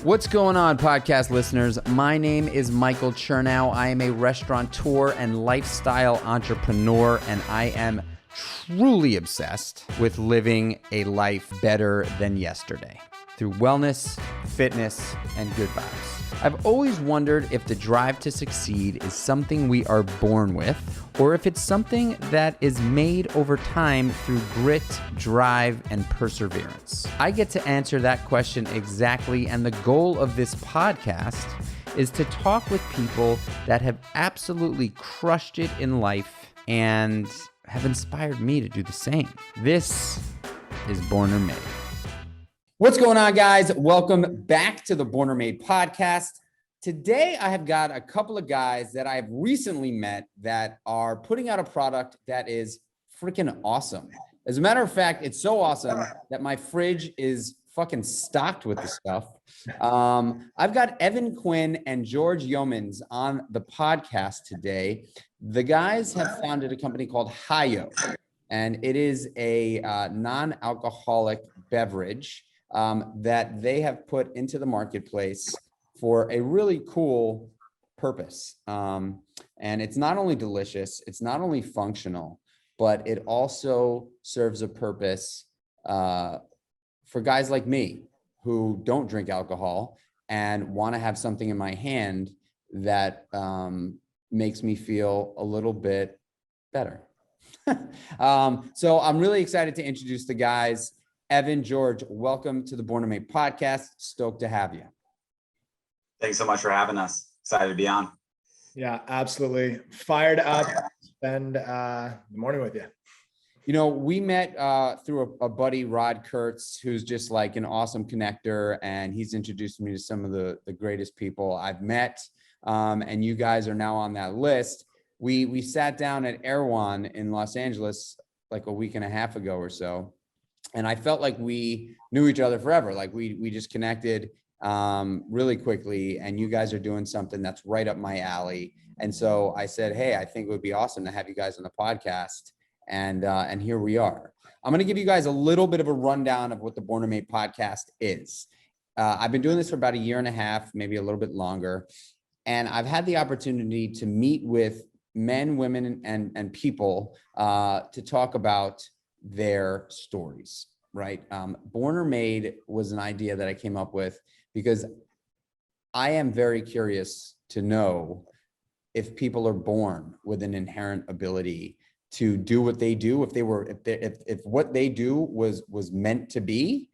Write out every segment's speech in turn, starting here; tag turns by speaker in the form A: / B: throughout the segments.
A: What's going on, podcast listeners? My name is Michael Chernow. I am a restaurateur and lifestyle entrepreneur, and I am truly obsessed with living a life better than yesterday through wellness, fitness, and good vibes. I've always wondered if the drive to succeed is something we are born with, or if it's something that is made over time through grit, drive, and perseverance. I get to answer that question exactly, and the goal of this podcast is to talk with people that have absolutely crushed it in life and have inspired me to do the same. This is Born or Made. What's going on, guys? Welcome back to the Born or Made podcast. Today, I have got a couple of guys that I've recently met that are putting out a product that is freaking awesome. As a matter of fact, it's so awesome that my fridge is fucking stocked with the stuff. I've got Evan Quinn and George Youmans on the podcast today. The guys have founded a company called Hiyo, and it is a non-alcoholic beverage that they have put into the marketplace for a really cool purpose. And it's not only delicious, it's not only functional, but it also serves a purpose for guys like me who don't drink alcohol and want to have something in my hand that makes me feel a little bit better. So I'm really excited to introduce the guys. Evan, George, welcome to the Born or Made podcast. Stoked to have you.
B: Thanks so much for having us. Excited to be on.
C: Yeah, absolutely. Fired up. Spend the morning with you.
A: You know, we met through a buddy, Rod Kurtz, who's just like an awesome connector, and he's introduced me to some of the greatest people I've met, and you guys are now on that list. We sat down at Erewhon in Los Angeles like a week and a half ago or so, and I felt like we knew each other forever. Like we just connected really quickly, and you guys are doing something that's right up my alley. And so I said, hey, I think it would be awesome to have you guys on the podcast. And here we are. I'm going to give you guys a little bit of a rundown of what the Born or Made podcast is. I've been doing this for about a year and a half, maybe a little bit longer. And I've had the opportunity to meet with men, women, and people to talk about their stories, right? Born or Made was an idea that I came up with because I am very curious to know if people are born with an inherent ability to do what they do, if what they do was meant to be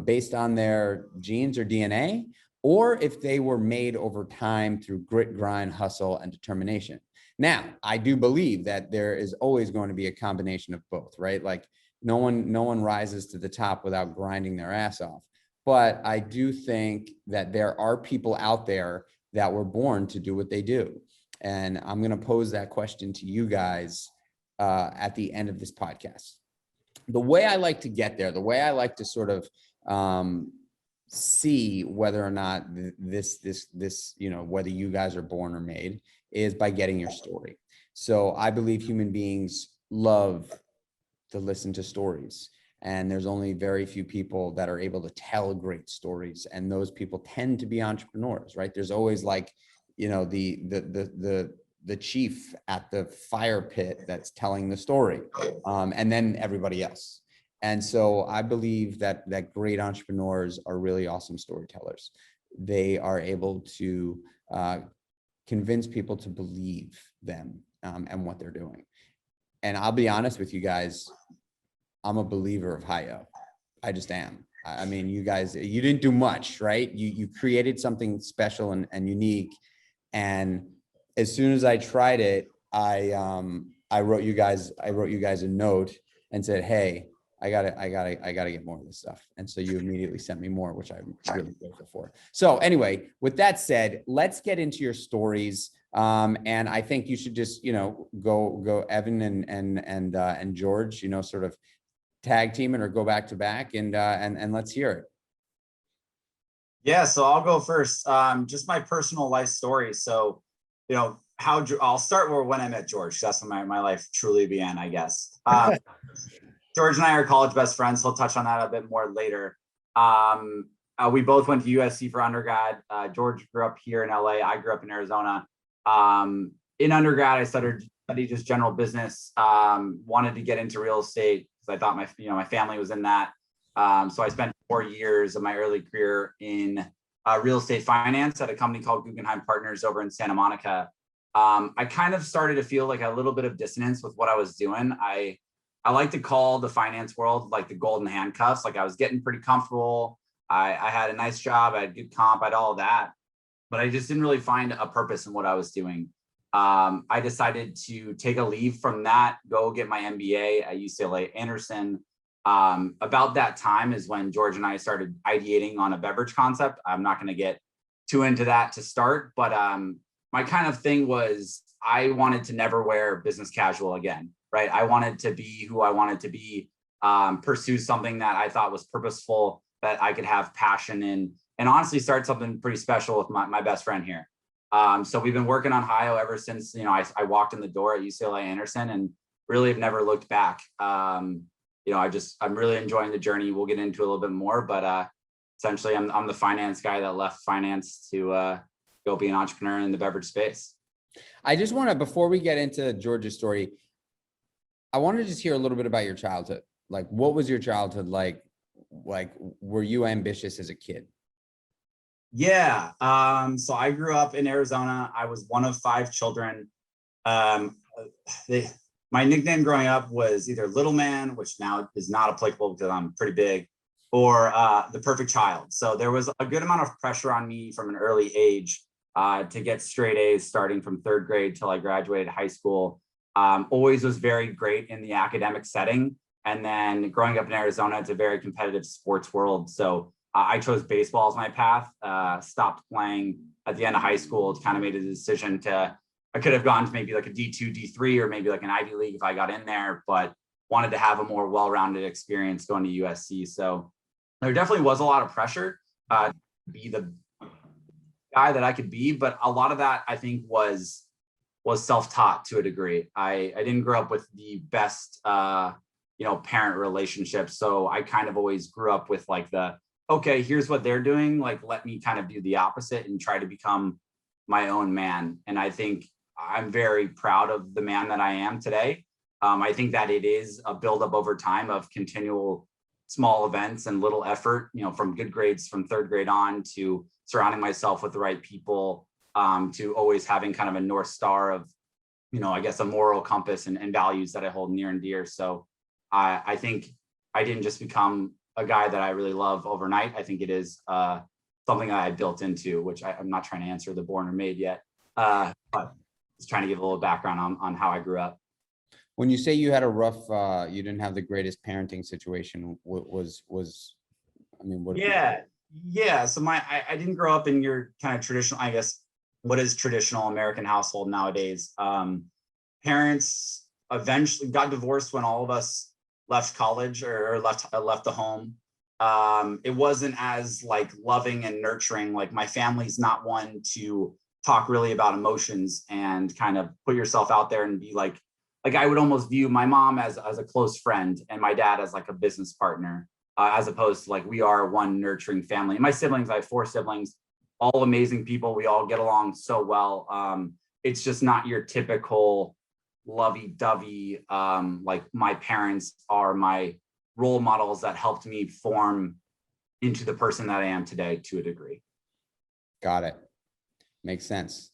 A: based on their genes or DNA, or if they were made over time through grit, grind, hustle, and determination. Now, I do believe that there is always going to be a combination of both, right? Like no one rises to the top without grinding their ass off. But I do think that there are people out there that were born to do what they do. And I'm going to pose that question to you guys at the end of this podcast. The way I like to get there, the way I like to sort of see whether or not this, you know, whether you guys are born or made, is by getting your story. So I believe human beings love to listen to stories, and there's only very few people that are able to tell great stories, and those people tend to be entrepreneurs, right? There's always like, you know, the chief at the fire pit that's telling the story, and then everybody else. And so I believe that great entrepreneurs are really awesome storytellers. They are able to convince people to believe them and what they're doing. And I'll be honest with you guys, I'm a believer of Hiyo. I just am. I mean, you guys, you didn't do much, right? You created something special and unique. And as soon as I tried it, I wrote you guys a note and said, hey, I gotta get more of this stuff. And so you immediately sent me more, which I'm really grateful for. So anyway, with that said, let's get into your stories. And I think you should just, you know, go Evan and George, you know, sort of tag team it or go back to back and let's hear it.
B: Yeah, so I'll go first. Just my personal life story. So, you know, I'll start when I met George. That's when my life truly began, I guess. George and I are college best friends. He'll touch on that a bit more later. we both went to USC for undergrad. George grew up here in LA. I grew up in Arizona. In undergrad, I studied just general business. Wanted to get into real estate because I thought my family was in that. So I spent 4 years of my early career in real estate finance at a company called Guggenheim Partners over in Santa Monica. I kind of started to feel like a little bit of dissonance with what I was doing. I like to call the finance world like the golden handcuffs. Like I was getting pretty comfortable. I had a nice job. I had good comp. I had all of that, but I just didn't really find a purpose in what I was doing. I decided to take a leave from that, go get my MBA at UCLA Anderson. About that time is when George and I started ideating on a beverage concept. I'm not going to get too into that to start, but my kind of thing was I wanted to never wear business casual again, right? I wanted to be who I wanted to be, pursue something that I thought was purposeful, that I could have passion in, and honestly start something pretty special with my best friend here. So we've been working on Hiyo ever since, I walked in the door at UCLA Anderson and really have never looked back. I'm really enjoying the journey. We'll get into a little bit more, but essentially I'm the finance guy that left finance to go be an entrepreneur in the beverage space.
A: I just want to, before we get into George's story, I want to just hear a little bit about your childhood. Like, what was your childhood like? Like, were you ambitious as a kid?
B: Yeah. So I grew up in Arizona. I was one of 5 children. My nickname growing up was either Little Man, which now is not applicable because I'm pretty big, or the perfect child. So there was a good amount of pressure on me from an early age to get straight A's starting from 3rd grade till I graduated high school. Always was very great in the academic setting. And then growing up in Arizona, it's a very competitive sports world. So I chose baseball as my path, stopped playing at the end of high school. Kind of made a decision I could have gone to maybe like a D2, D3, or maybe like an Ivy League if I got in there, but wanted to have a more well-rounded experience going to USC. So there definitely was a lot of pressure to be the guy that I could be, but a lot of that I think was self-taught to a degree. I didn't grow up with the best, parent relationships. So I kind of always grew up with like okay, here's what they're doing. Like, let me kind of do the opposite and try to become my own man. And I think I'm very proud of the man that I am today. I think that it is a buildup over time of continual small events and little effort, from good grades from 3rd grade on to surrounding myself with the right people, to always having kind of a North Star of, I guess a moral compass and values that I hold near and dear. So I think I didn't just become a guy that I really love overnight. I think it is something that I built into, which I'm not trying to answer the born or made yet, but just trying to give a little background on how I grew up.
A: When you say you had a rough, you didn't have the greatest parenting situation, what?
B: Yeah. So I didn't grow up in your kind of traditional, I guess, what is traditional American household nowadays. Parents eventually got divorced when all of us left college or left the home. It wasn't as like loving and nurturing. Like my family's not one to talk really about emotions and kind of put yourself out there and be like I would almost view my mom as a close friend and my dad as like a business partner, as opposed to like we are one nurturing family. And my siblings, I have 4 siblings, all amazing people. We all get along so well. It's just not your typical lovey-dovey, like my parents are my role models that helped me form into the person that I am today to a degree.
A: Got it. Makes sense.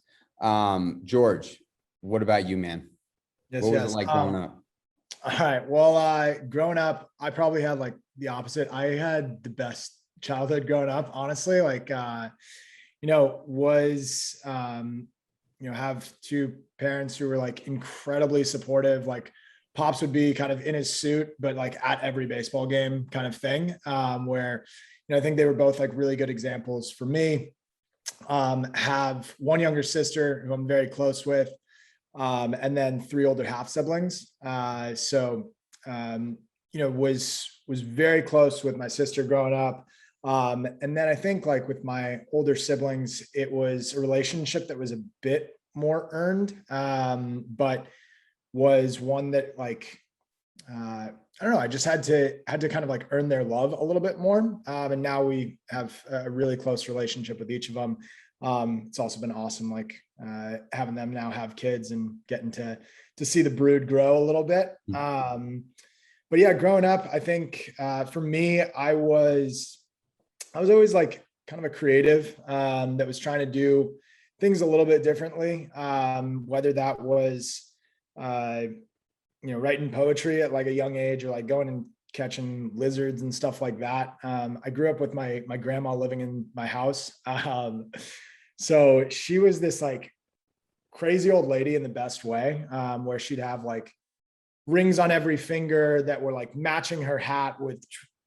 A: George, what about you, man?
C: Yes,
A: what was
C: yes.
A: it like growing up?
C: All right. Well, growing up, I probably had like the opposite. I had the best childhood growing up, honestly. Like, have 2 parents who were like incredibly supportive. Like Pops would be kind of in his suit, but like at every baseball game kind of thing, where, I think they were both like really good examples for me. Have 1 younger sister who I'm very close with, and then 3 older half siblings. Was very close with my sister growing up. And then I think like with my older siblings, it was a relationship that was a bit more earned, but was one that like I don't know, I just had to kind of like earn their love a little bit more. And now we have a really close relationship with each of them. It's also been awesome, like having them now have kids and getting to see the brood grow a little bit. But yeah, growing up, I think for me, I was always like kind of a creative that was trying to do things a little bit differently. Whether that was, writing poetry at like a young age, or like going and catching lizards and stuff like that. I grew up with my grandma living in my house. So she was this like crazy old lady in the best way, where she'd have like rings on every finger that were like matching her hat,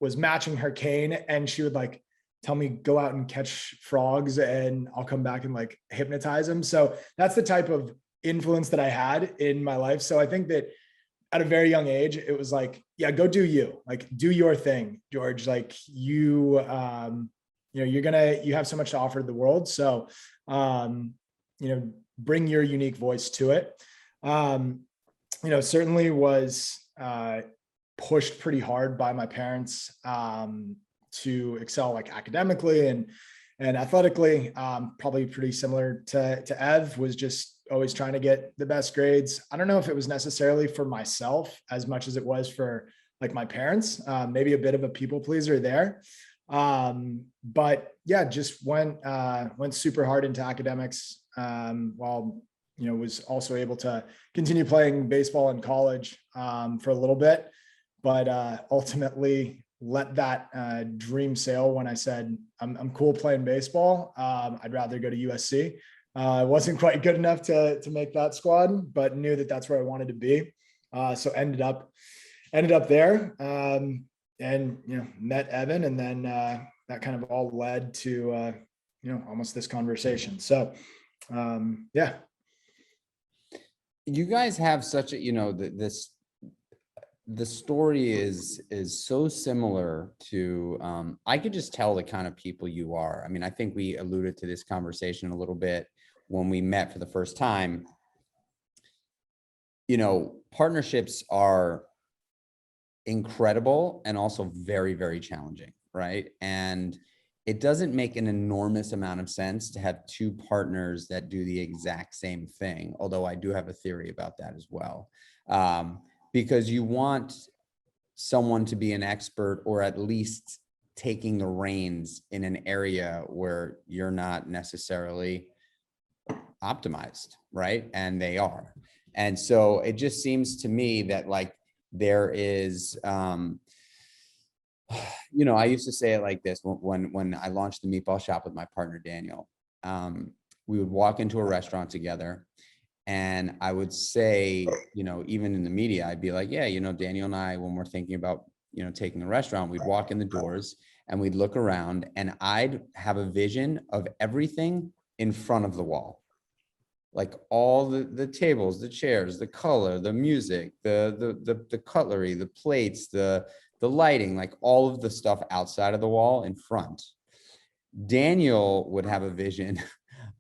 C: was matching her cane. And she would like tell me, go out and catch frogs and I'll come back and like hypnotize them. So that's the type of influence that I had in my life. So I think that at a very young age, it was like, yeah, go do you, like, do your thing, George. Like you have so much to offer to the world. So, bring your unique voice to it. Certainly was pushed pretty hard by my parents to excel like academically and athletically. Probably pretty similar to Ev, was just always trying to get the best grades. I don't know if it was necessarily for myself as much as it was for like my parents, maybe a bit of a people pleaser there. But yeah, just went super hard into academics, while, was also able to continue playing baseball in college, for a little bit, but, ultimately let that, dream sail when I said, I'm cool playing baseball. I'd rather go to USC. I wasn't quite good enough to make that squad, but knew that that's where I wanted to be. So ended up there, and met Evan, and then that kind of all led to almost this conversation. So yeah.
A: You guys have such a, the story is so similar to, I could just tell the kind of people you are. I mean, I think we alluded to this conversation a little bit when we met for the first time. Partnerships are incredible and also very, very challenging, right? And it doesn't make an enormous amount of sense to have two partners that do the exact same thing, although I do have a theory about that as well. Because you want someone to be an expert, or at least taking the reins in an area where you're not necessarily optimized, right? And they are. And so it just seems to me that like there is, I used to say it like this when I launched the meatball shop with my partner, Daniel. We would walk into a restaurant together, and I would say, even in the media, I'd be like, yeah, Daniel and I, when we're thinking about, taking the restaurant, we'd walk in the doors and we'd look around, and I'd have a vision of everything in front of the wall. Like all the tables, the chairs, the color, the music, the cutlery, the plates, the lighting, like all of the stuff outside of the wall in front. Daniel would have a vision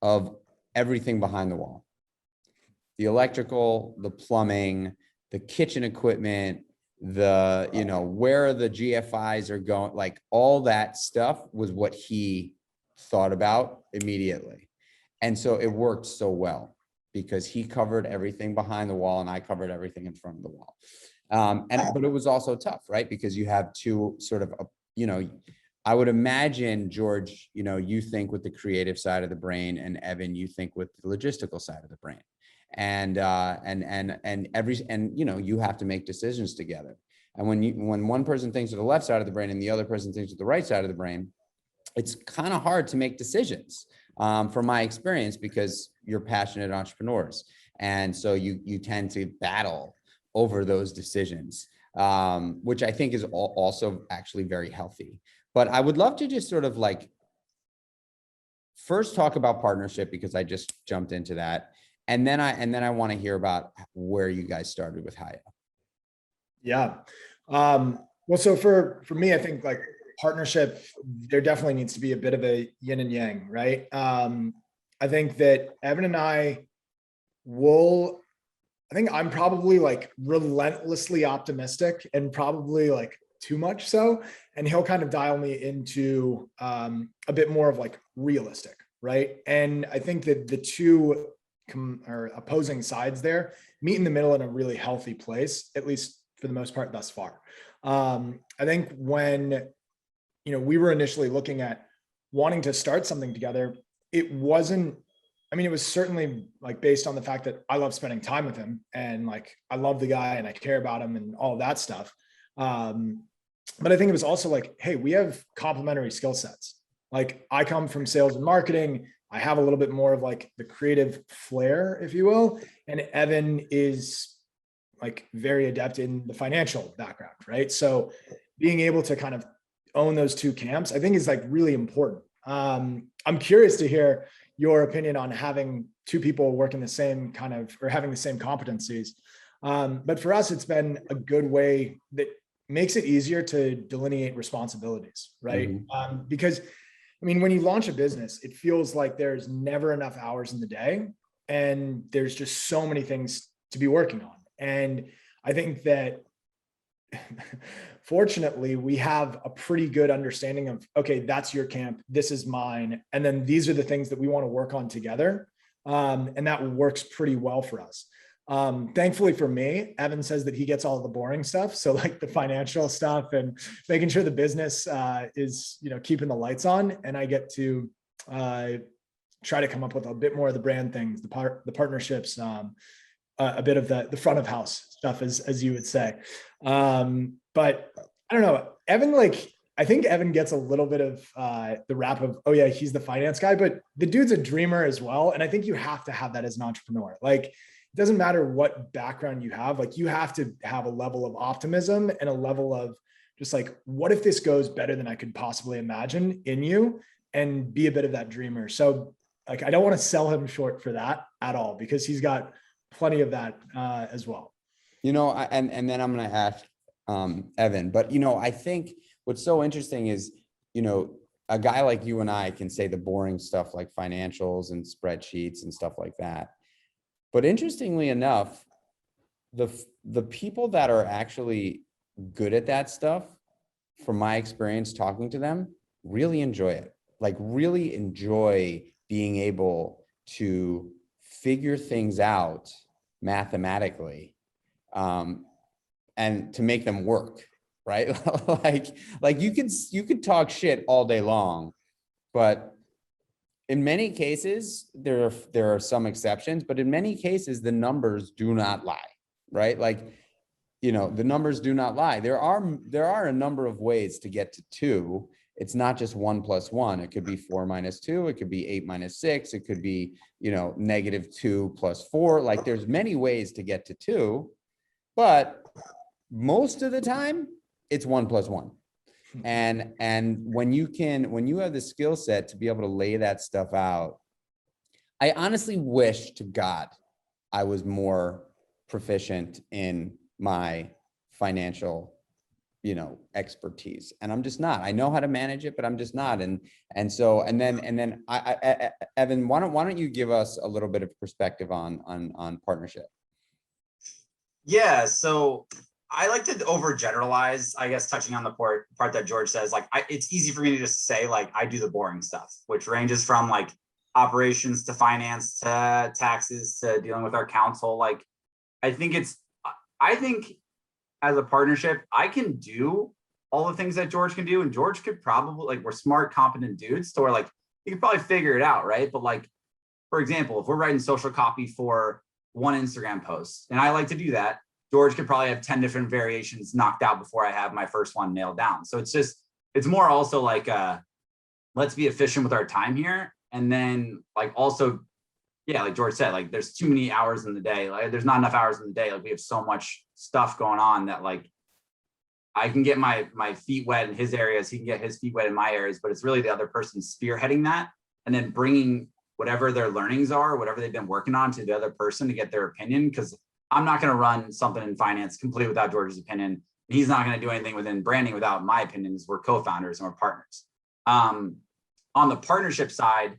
A: of everything behind the wall. The electrical, the plumbing, the kitchen equipment, where the GFIs are going, like all that stuff was what he thought about immediately. And so it worked so well because he covered everything behind the wall and I covered everything in front of the wall. But it was also tough, right? Because you have two sort of, I would imagine, George, you think with the creative side of the brain, and Evan, you think with the logistical side of the brain. And you have to make decisions together. And when one person thinks with the left side of the brain and the other person thinks with the right side of the brain, it's kind of hard to make decisions, from my experience, because you're passionate entrepreneurs. And so you tend to battle over those decisions, which I think is also actually very healthy. But I would love to just sort of like first talk about partnership, because I just jumped into that. And then I want to hear about where you guys started with Hiyo.
C: Yeah. Well, so for me, I think like partnership, there definitely needs to be a bit of a yin and yang, right? I think that Evan and I will I think I'm probably like relentlessly optimistic and probably like too much so. And he'll kind of dial me into a bit more of like realistic, right? And I think that the two or opposing sides there meet in the middle in a really healthy place, at least for the most part thus far. I think when, we were initially looking at wanting to start something together, it wasn't, it was certainly like based on the fact that I love spending time with him and like, I love the guy and I care about him and all that stuff. But I think it was also like, hey, we have complementary skill sets. Like I come from sales and marketing. I have a little bit more of like the creative flair, if you will. And Evan is like very adept in the financial background, right? So being able to kind of own those two camps, I think is like really important. I'm curious to hear your opinion on having two people working the same kind of, or having the same competencies. But for us, it's been a good way that makes it easier to delineate responsibilities, right? Because when you launch a business, it feels like there's never enough hours in the day and there's just so many things to be working on. And I think that fortunately, we have a pretty good understanding of, okay, that's your camp, this is mine. And then these are the things that we want to work on together. And that works pretty well for us. Thankfully for me, Evan says that he gets all the boring stuff. So like the financial stuff and making sure the business is, keeping the lights on. And I get to try to come up with a bit more of the brand things, the partnerships, a bit of the front of house stuff, as you would say. But I don't know, Evan, I think Evan gets a little bit of the rap of, oh yeah, he's the finance guy, but the dude's a dreamer as well. And I think you have to have that as an entrepreneur. Like, it doesn't matter what background you have, like you have to have a level of optimism and a level of just like, what if this goes better than I could possibly imagine in you, and be a bit of that dreamer. So like, I don't want to sell him short for that at all, because he's got plenty of that as well.
A: And then I'm going to ask Evan, but, I think what's so interesting is, a guy like you and I can say the boring stuff like financials and spreadsheets and stuff like that. But interestingly enough, the people that are actually good at that stuff, from my experience talking to them, really enjoy it. Like really enjoy being able to figure things out mathematically, and to make them work, right? like you could talk shit all day long, but in many cases, there are some exceptions, but in many cases, the numbers do not lie, right? Like, the numbers do not lie. There are a number of ways to get to 2. It's not just 1 + 1. It could be 4 - 2. It could be 8 - 6. It could be, -2 + 4. Like there's many ways to get to 2, but most of the time it's 1 + 1. And when you have the skill set to be able to lay that stuff out, I honestly wish to God I was more proficient in my financial, expertise. And I'm just not. I know how to manage it, but I'm just not. And then I Evan, why don't you give us a little bit of perspective on partnership?
B: Yeah. So I like to overgeneralize, I guess, touching on the part that George says, like, it's easy for me to just say, like, I do the boring stuff, which ranges from like operations to finance to taxes to dealing with our counsel. Like, I think as a partnership, I can do all the things that George can do. And George could probably, like, we're smart, competent dudes. So we're like, you could probably figure it out, right? But like, for example, if we're writing social copy for one Instagram post, and I like to do that, George could probably have 10 different variations knocked out before I have my first one nailed down. So it's more also like, let's be efficient with our time here. And then like also, yeah, like George said, like there's too many hours in the day. Like there's not enough hours in the day. Like we have so much stuff going on that like I can get my feet wet in his areas. He can get his feet wet in my areas, but it's really the other person spearheading that and then bringing whatever their learnings are, whatever they've been working on to the other person to get their opinion. Because I'm not going to run something in finance completely without George's opinion. He's not going to do anything within branding without my opinions. We're co-founders and we're partners. On the partnership side,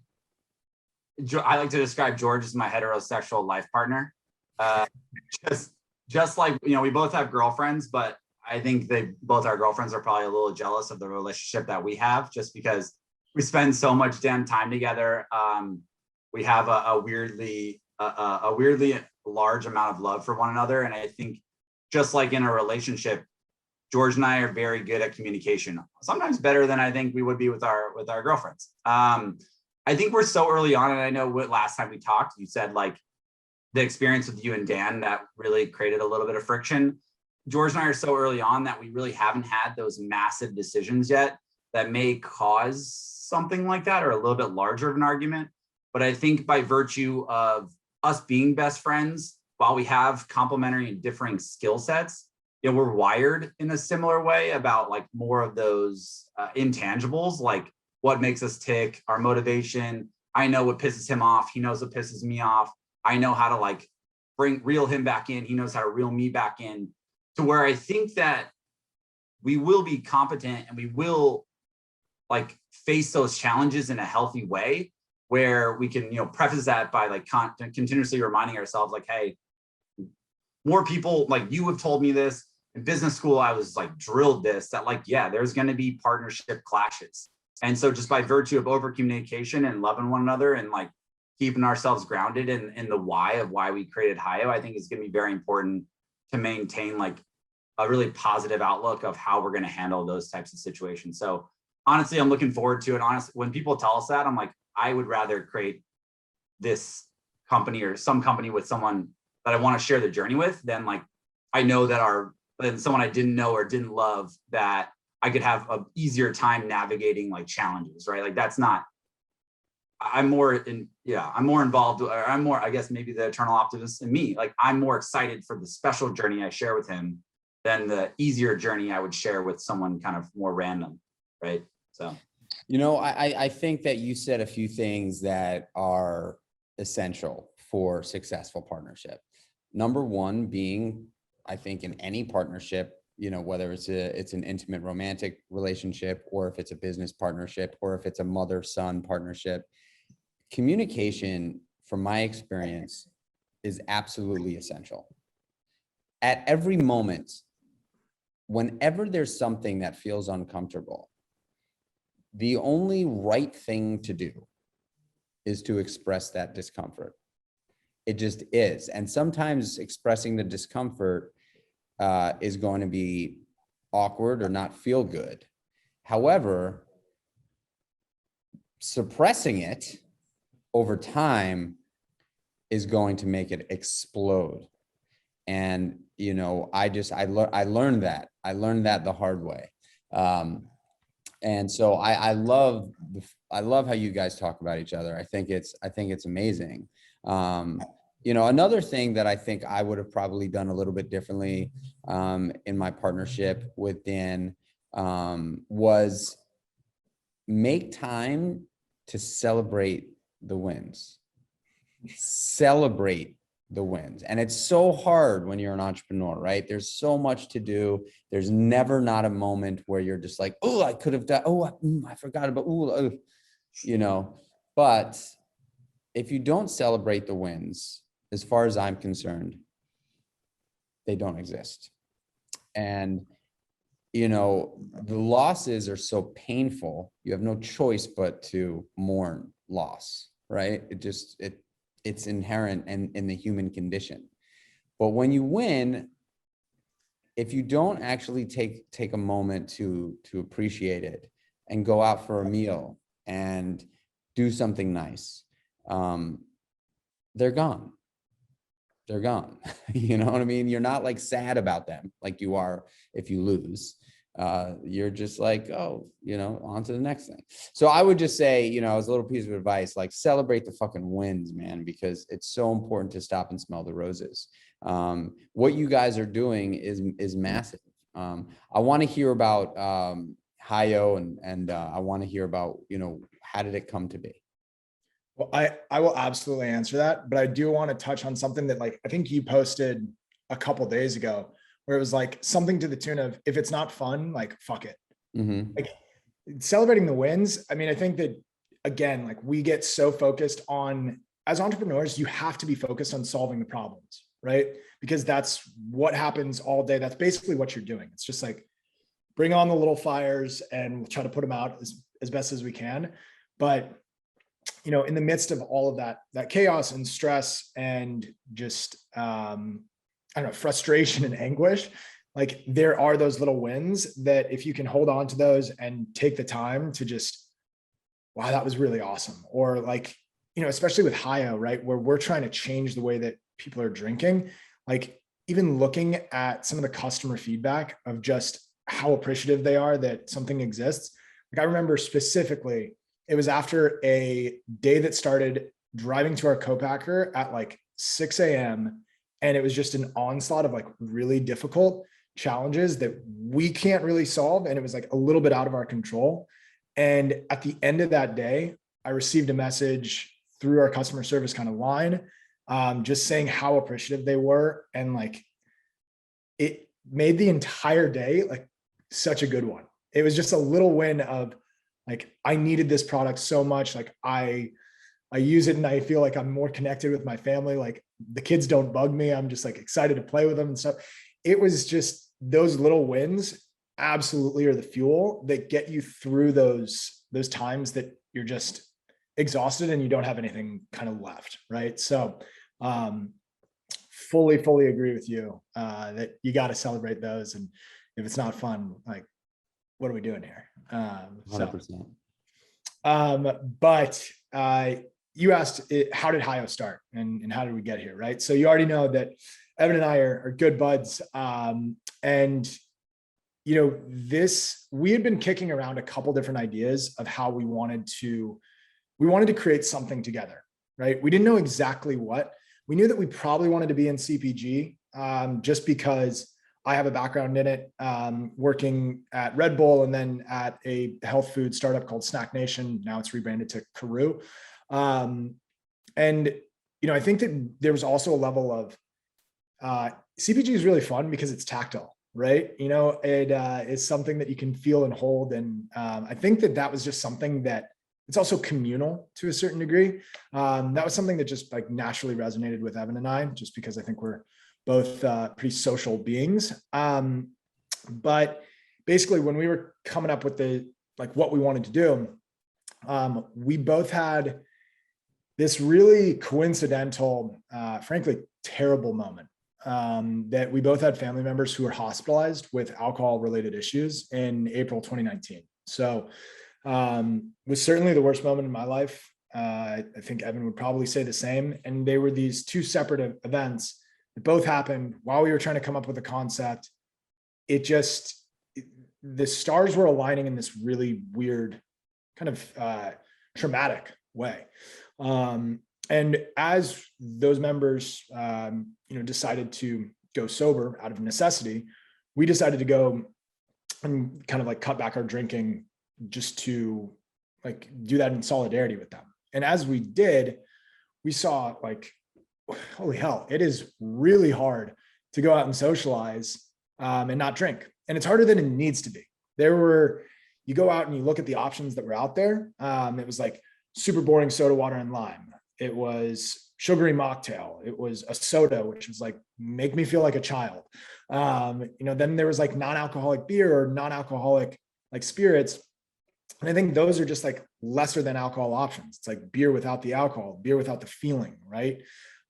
B: I like to describe George as my heterosexual life partner. Uh, just like, we both have girlfriends, but I think both our girlfriends are probably a little jealous of the relationship that we have, just because we spend so much damn time together. We have a weirdly large amount of love for one another. And I think just like in a relationship, George and I are very good at communication, sometimes better than I think we would be with our girlfriends. I think we're so early on, and I know last time we talked, you said like the experience with you and Dan that really created a little bit of friction. George and I are so early on that we really haven't had those massive decisions yet that may cause something like that, or a little bit larger of an argument. But I think by virtue of us being best friends, while we have complementary and differing skill sets, we're wired in a similar way about like more of those intangibles, like what makes us tick, our motivation. I know what pisses him off. He knows what pisses me off. I know how to like reel him back in. He knows how to reel me back in, to where I think that we will be competent and we will like face those challenges in a healthy way, where we can, preface that by like continuously reminding ourselves like, hey, more people like you have told me this in business school. I was like drilled this, that like, yeah, there's going to be partnership clashes. And so just by virtue of over communication and loving one another and like keeping ourselves grounded in the why of why we created Hiyo, I think is going to be very important to maintain like a really positive outlook of how we're going to handle those types of situations. So honestly, I'm looking forward to it. Honestly, when people tell us that, I'm like, I would rather create this company or some company with someone that I want to share the journey with than like, I know that than someone I didn't know or didn't love, that I could have an easier time navigating like challenges, right? Like I'm more involved, or I'm more, I guess maybe the eternal optimist in me. Like I'm more excited for the special journey I share with him than the easier journey I would share with someone kind of more random, right? So,
A: I think that you said a few things that are essential for successful partnership. Number one being, I think in any partnership, whether it's an intimate romantic relationship, or if it's a business partnership, or if it's a mother-son partnership, communication, from my experience, is absolutely essential. At every moment, whenever there's something that feels uncomfortable, the only right thing to do is to express that discomfort. It just is. And sometimes expressing the discomfort is going to be awkward or not feel good. However, suppressing it over time is going to make it explode. And, I learned that. I learned that the hard way. And so I love how you guys talk about each other. I think it's amazing. Another thing that I think I would have probably done a little bit differently in my partnership with Dan was make time to celebrate the wins. Celebrate the wins. And it's so hard when you're an entrepreneur, right? There's so much to do. There's never not a moment where you're just like, oh, I could have done, I forgot about, but if you don't celebrate the wins, as far as I'm concerned, they don't exist. And, the losses are so painful. You have no choice but to mourn loss, right? It's inherent in the human condition. But when you win, if you don't actually take a moment to appreciate it and go out for a meal and do something nice, they're gone. They're gone. You know what I mean? You're not like sad about them like you are if you lose. You're just like, on to the next thing. So I would just say, as a little piece of advice, like celebrate the fucking wins, man, because it's so important to stop and smell the roses. What you guys are doing is massive. I want to hear about Hiyo and I want to hear about, how did it come to be?
C: Well, I will absolutely answer that, but I do want to touch on something that like, I think you posted a couple of days ago, where it was like something to the tune of, if it's not fun, like, fuck it. Mm-hmm. Like celebrating the wins. I mean, I think that again, like we get so focused on, as entrepreneurs, you have to be focused on solving the problems, right? Because that's what happens all day. That's basically what you're doing. It's just like, bring on the little fires and we'll try to put them out as best as we can. But, you know, in the midst of all of that chaos and stress and just, I don't know, frustration and anguish, like there are those little wins that if you can hold on to those and take the time to just, wow, that was really awesome. Or like, you know, especially with Hiyo, right, where we're trying to change the way that people are drinking, like even looking at some of the customer feedback of just how appreciative they are that something exists. Like I remember specifically, it was after a day that started driving to our co-packer at like 6 a.m. And it was just an onslaught of like really difficult challenges that we can't really solve. And it was like a little bit out of our control. And at the end of that day, I received a message through our customer service kind of line, just saying how appreciative they were. And like, it made the entire day like such a good one. It was just a little win of like, I needed this product so much. Like I use it and I feel like I'm more connected with my family. Like the kids don't bug me. I'm just like excited to play with them and stuff. It was just those little wins absolutely are the fuel that get you through those times that you're just exhausted and you don't have anything kind of left. Right. So, fully agree with you, that you got to celebrate those. And if it's not fun, like, what are we doing here?
A: 100%.
C: But you asked how did Hiyo start and how did we get here, right? So you already know that Evan and I are good buds. And you know, we had been kicking around a couple different ideas of how we wanted to create something together, right? We didn't know exactly what. We knew that we probably wanted to be in CPG, just because I have a background in it, working at Red Bull and then at a health food startup called Snack Nation. Now it's rebranded to Karoo. And, you know, I think that there was also a level of CPG is really fun because it's tactile, right? You know, it is something that you can feel and hold. And I think that was just something that it's also communal to a certain degree. That was something that just like naturally resonated with Evan and I, just because I think we're both pretty social beings. But basically when we were coming up with what we wanted to do, we both had this really coincidental, frankly, terrible moment, that we both had family members who were hospitalized with alcohol related issues in April 2019. So was certainly the worst moment in my life. I think Evan would probably say the same. And they were these two separate events that both happened while we were trying to come up with a concept. The stars were aligning in this really weird kind of traumatic way. And as those members, decided to go sober out of necessity, we decided to go and kind of like cut back our drinking just to like do that in solidarity with them. And as we did, we saw like, holy hell, it is really hard to go out and socialize and not drink. And it's harder than it needs to be. You go out and you look at the options that were out there. It was like super boring soda water and lime. It was sugary mocktail. It was a soda, which was like, make me feel like a child. Then there was like non-alcoholic beer or non-alcoholic like spirits. And I think those are just like lesser than alcohol options. It's like beer without the alcohol, beer without the feeling, right?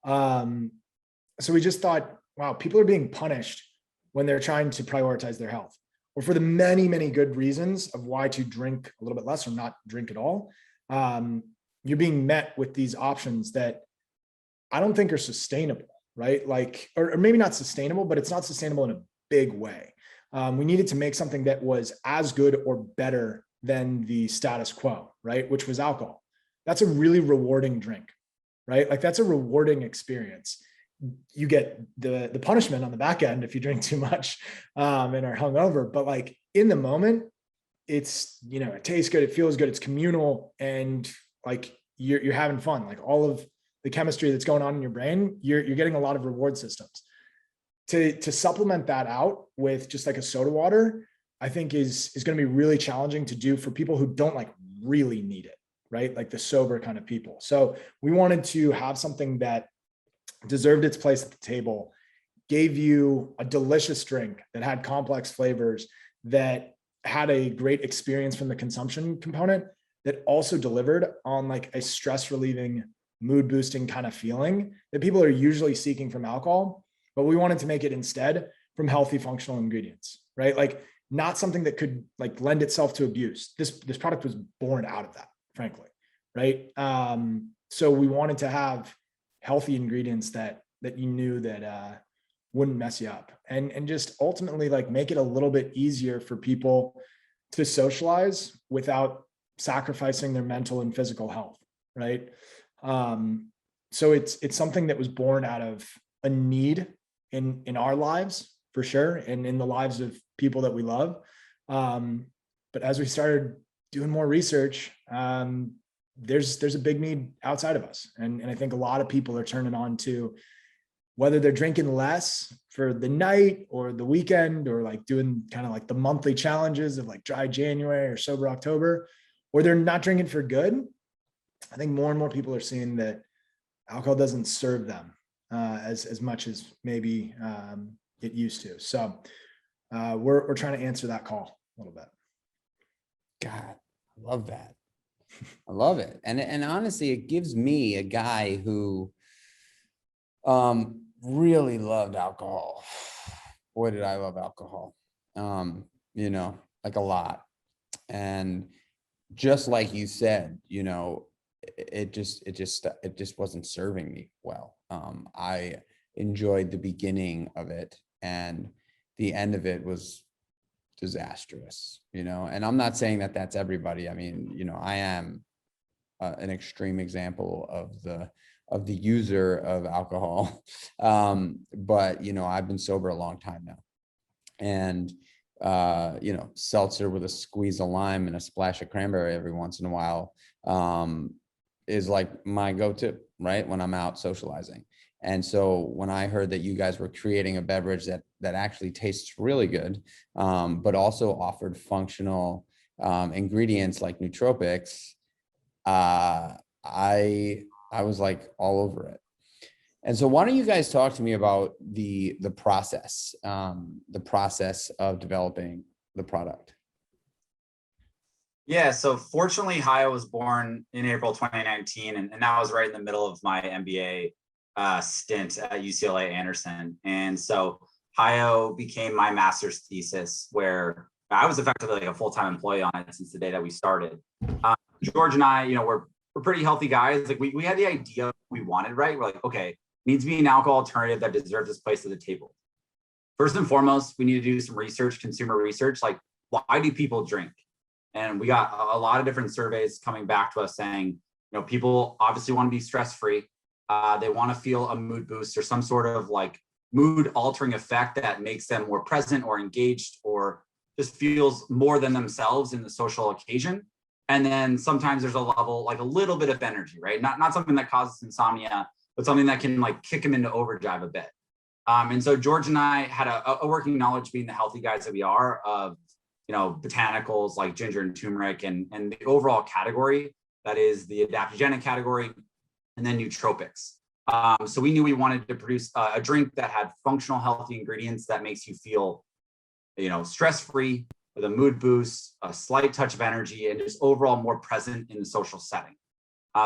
C: So we just thought, wow, people are being punished when they're trying to prioritize their health, or for the many, many good reasons of why to drink a little bit less or not drink at all. You're being met with these options that I don't think are sustainable, right? Like, or maybe not sustainable, but it's not sustainable in a big way. We needed to make something that was as good or better than the status quo, right? Which was alcohol. That's a really rewarding drink, right? Like that's a rewarding experience. You get the punishment on the back end if you drink too much and are hungover, but like in the moment, it's, it tastes good, it feels good, it's communal, and like you're having fun. Like all of the chemistry that's going on in your brain, you're getting a lot of reward systems. To supplement that out with just like a soda water, I think is going to be really challenging to do for people who don't like really need it, right? Like the sober kind of people. So we wanted to have something that deserved its place at the table, gave you a delicious drink that had complex flavors, that had a great experience from the consumption component, that also delivered on like a stress relieving, mood boosting kind of feeling that people are usually seeking from alcohol. But we wanted to make it instead from healthy functional ingredients, right? Like not something that could like lend itself to abuse. This product was born out of that, frankly, right? So we wanted to have healthy ingredients that you knew that wouldn't mess you up, and just ultimately like make it a little bit easier for people to socialize without sacrificing their mental and physical health, right? So it's something that was born out of a need in our lives for sure, and in the lives of people that we love. But as we started doing more research, there's a big need outside of us, and I think a lot of people are turning on to, whether they're drinking less for the night or the weekend, or like doing kind of like the monthly challenges of like dry January or sober October, or they're not drinking for good. I think more and more people are seeing that alcohol doesn't serve them as much as maybe it used to. So we're trying to answer that call a little bit.
A: God, I love that. I love it. And honestly, it gives me, a guy who really loved alcohol. Boy, did I love alcohol. Like a lot. And just like you said, it just wasn't serving me well. I enjoyed the beginning of it, and the end of it was disastrous, and I'm not saying that that's everybody. I mean, I am an extreme example of the user of alcohol. But, I've been sober a long time now, and, seltzer with a squeeze of lime and a splash of cranberry every once in a while, is like my go-to, right? When I'm out socializing. And so when I heard that you guys were creating a beverage that actually tastes really good, but also offered functional ingredients like nootropics, I was like all over it. And so why don't you guys talk to me about the process of developing the product?
B: Yeah, so fortunately, Hiyo was born in April 2019, and that was right in the middle of my MBA stint at UCLA Anderson. And so Hiyo became my master's thesis, where I was effectively like a full-time employee on it since the day that we started. George and I, we're pretty healthy guys. Like we had the idea we wanted, right? We're like, okay, needs to be an alcohol alternative that deserves its place at the table. First and foremost, we need to do some research, consumer research. Like, why do people drink? And we got a lot of different surveys coming back to us saying, people obviously want to be stress-free. They want to feel a mood boost or some sort of like mood altering effect that makes them more present or engaged, or just feels more than themselves in the social occasion. And then sometimes there's a level, like a little bit of energy, right? Not something that causes insomnia, but something that can like kick them into overdrive a bit. And so George and I had a working knowledge, being the healthy guys that we are, of botanicals like ginger and turmeric, and the overall category that is the adaptogenic category, and then nootropics. So we knew we wanted to produce a drink that had functional, healthy ingredients that makes you feel, stress-free, with a mood boost, a slight touch of energy, and just overall more present in the social setting.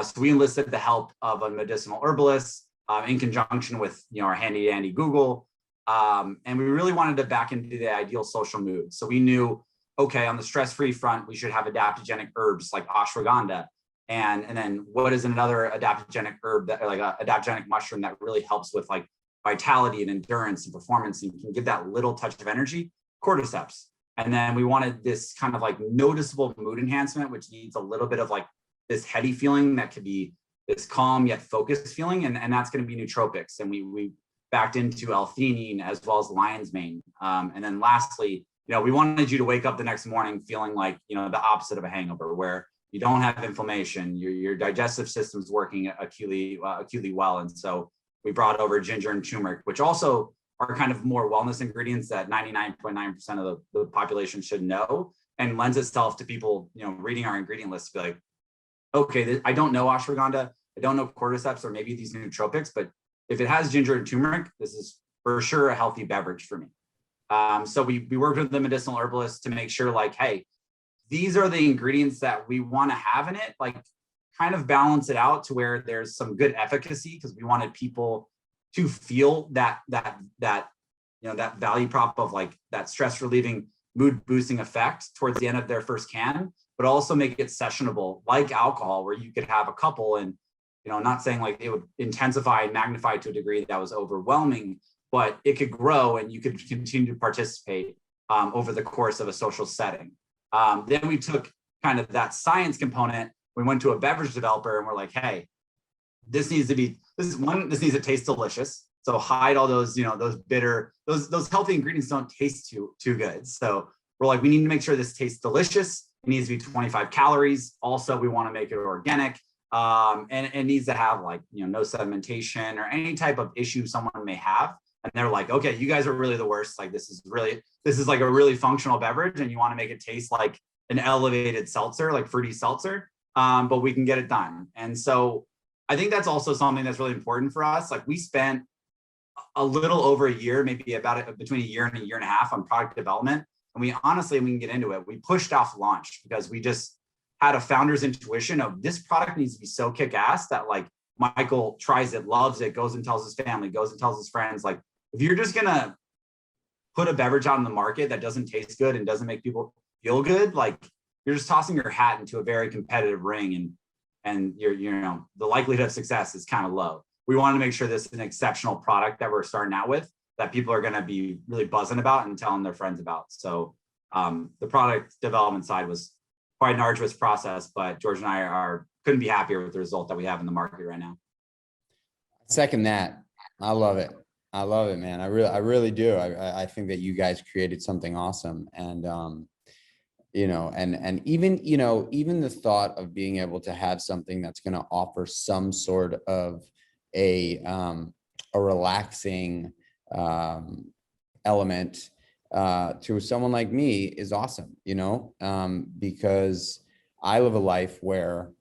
B: So we enlisted the help of a medicinal herbalist in conjunction with our handy dandy Google. And we really wanted to back into the ideal social mood. So we knew, okay, on the stress-free front, we should have adaptogenic herbs like ashwagandha. And then what is another adaptogenic herb, that like a adaptogenic mushroom that really helps with like vitality and endurance and performance and can give that little touch of energy? Cordyceps. And then we wanted this kind of like noticeable mood enhancement, which needs a little bit of like this heady feeling that could be this calm yet focused feeling. And that's going to be nootropics. And we backed into L-theanine as well as lion's mane. And then lastly, we wanted you to wake up the next morning feeling like, the opposite of a hangover, where you don't have inflammation, your digestive system's working acutely well. And so we brought over ginger and turmeric, which also are kind of more wellness ingredients that 99.9% of the population should know, and lends itself to people, reading our ingredient list to be like, okay, I don't know ashwagandha, I don't know cordyceps, or maybe these nootropics, but if it has ginger and turmeric, this is for sure a healthy beverage for me. So we worked with the medicinal herbalist to make sure like, hey, these are the ingredients that we want to have in it, like kind of balance it out to where there's some good efficacy, because we wanted people to feel that value prop of like that stress relieving, mood boosting effect towards the end of their first can, but also make it sessionable like alcohol, where you could have a couple and, not saying like it would intensify and magnify to a degree that was overwhelming, but it could grow and you could continue to participate over the course of a social setting. Then we took kind of that science component. We went to a beverage developer and we're like, hey, this needs to taste delicious. So hide all those, those bitter, those healthy ingredients don't taste too good. So we're like, we need to make sure this tastes delicious. It needs to be 25 calories. Also, we want to make it organic. And it needs to have like, no sedimentation or any type of issue someone may have. And they're like, okay, you guys are really the worst. Like, this is like a really functional beverage and you want to make it taste like an elevated seltzer, like fruity seltzer. But we can get it done. And so I think that's also something that's really important for us. Like, we spent a little over a year, maybe between a year and a year and a half on product development. And we can get into it. We pushed off launch because we just had a founder's intuition of this product needs to be so kick-ass that like Michael tries it, loves it, goes and tells his family, goes and tells his friends. Like, if you're just going to put a beverage out in the market that doesn't taste good and doesn't make people feel good, like you're just tossing your hat into a very competitive ring, and the likelihood of success is kind of low. We want to make sure this is an exceptional product that we're starting out with that people are going to be really buzzing about and telling their friends about. So the product development side was quite an arduous process, but George and I couldn't be happier with the result that we have in the market right now.
A: Second that. I love it. I love it, man. I really do. I think that you guys created something awesome. And, and even the thought of being able to have something that's going to offer some sort of a relaxing element to someone like me is awesome, because I live a life where,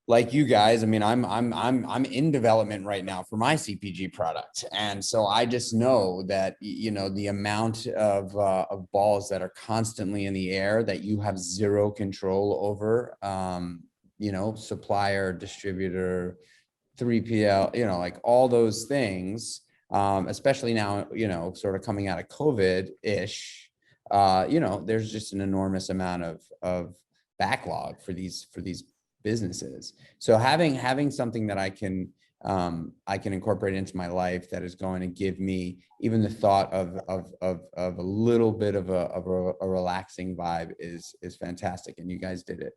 A: like you guys, I mean, I'm in development right now for my CPG product. And so I just know that, the amount of balls that are constantly in the air that you have zero control over, supplier, distributor, 3PL, like all those things, especially now, sort of coming out of COVID-ish, there's just an enormous amount of backlog for these businesses. So having something that I can incorporate into my life that is going to give me even the thought of a little bit of a relaxing vibe is fantastic. And you guys did it.